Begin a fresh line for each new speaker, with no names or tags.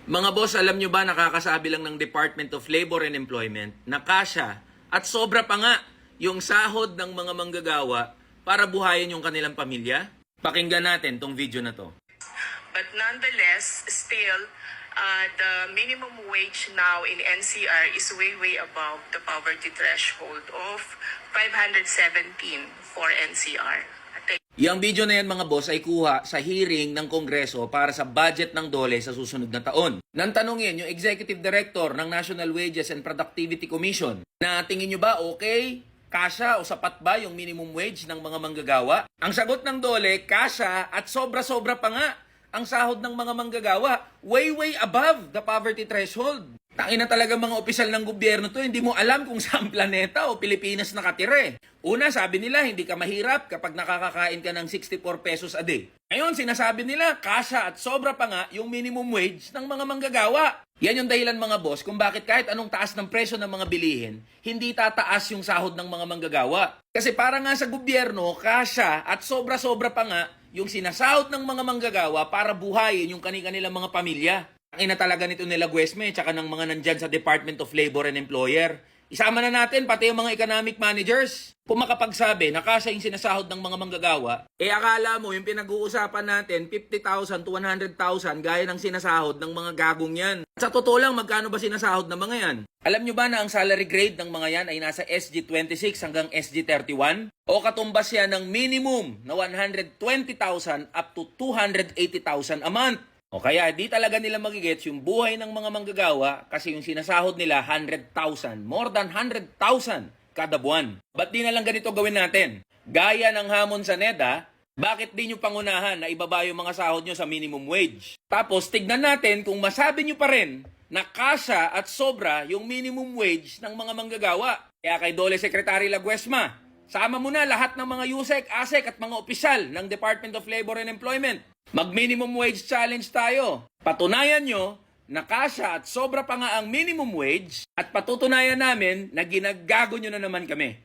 Mga boss, alam nyo ba nakakasabi lang ng Department of Labor and Employment na kasya at sobra pa nga yung sahod ng mga manggagawa para buhayin yung kanilang pamilya? Pakinggan natin tong video na to.
But nonetheless, still, the minimum wage now in NCR is way above the poverty threshold of 517 for NCR.
Yung video na yan mga boss ay kuha sa hearing ng Kongreso para sa budget ng DOLE sa susunod na taon. Nang tanongin yung Executive Director ng National Wages and Productivity Commission na tingin nyo ba okay? Kasya o sapat ba yung minimum wage ng mga manggagawa? Ang sagot ng DOLE, kasya at sobra-sobra pa nga ang sahod ng mga manggagawa. Way above the poverty threshold. Tangina talaga mga opisyal ng gobyerno to, hindi mo alam kung saan planeta o Pilipinas nakatira. Una, sabi nila, hindi ka mahirap kapag nakakakain ka ng 64 pesos a day. Ngayon, sinasabi nila, kasya at sobra pa nga yung minimum wage ng mga manggagawa. Yan yung dahilan mga boss kung bakit kahit anong taas ng presyo ng mga bilihin, hindi tataas yung sahod ng mga manggagawa. Kasi para nga sa gobyerno, kasya at sobra-sobra pa nga yung sinasahod ng mga manggagawa para buhayin yung kanilang mga pamilya. Ang ina talaga nito nila Guesme tsaka ng mga nandyan sa Department of Labor and Employer. Isama na natin pati yung mga economic managers. Kung makapagsabi na kasya yung sinasahod ng mga manggagawa, akala mo yung pinag-uusapan natin 50,000 to 100,000 gaya ng sinasahod ng mga gagong yan. Sa totoo lang, magkano ba sinasahod ng mga yan? Alam nyo ba na ang salary grade ng mga yan ay nasa SG26 hanggang SG31? O katumbas yan ng minimum na 120,000 up to 280,000 a month. O kaya di talaga nila magigets yung buhay ng mga manggagawa kasi yung sinasahod nila 100,000, more than 100,000 kada buwan. Ba't di na lang ganito gawin natin? Gaya ng hamon sa NEDA, bakit di nyo pangunahan na ibaba yung mga sahod nyo sa minimum wage? Tapos tignan natin kung masabi nyo pa rin na kasya at sobra yung minimum wage ng mga manggagawa. Kaya kay Dole Secretary Laguesma, sama mo na lahat ng mga USEC, ASEC at mga opisyal ng Department of Labor and Employment. Mag-minimum wage challenge tayo. Patunayan nyo na kasya at sobra pa nga ang minimum wage at patutunayan namin na ginagago nyo na naman kami.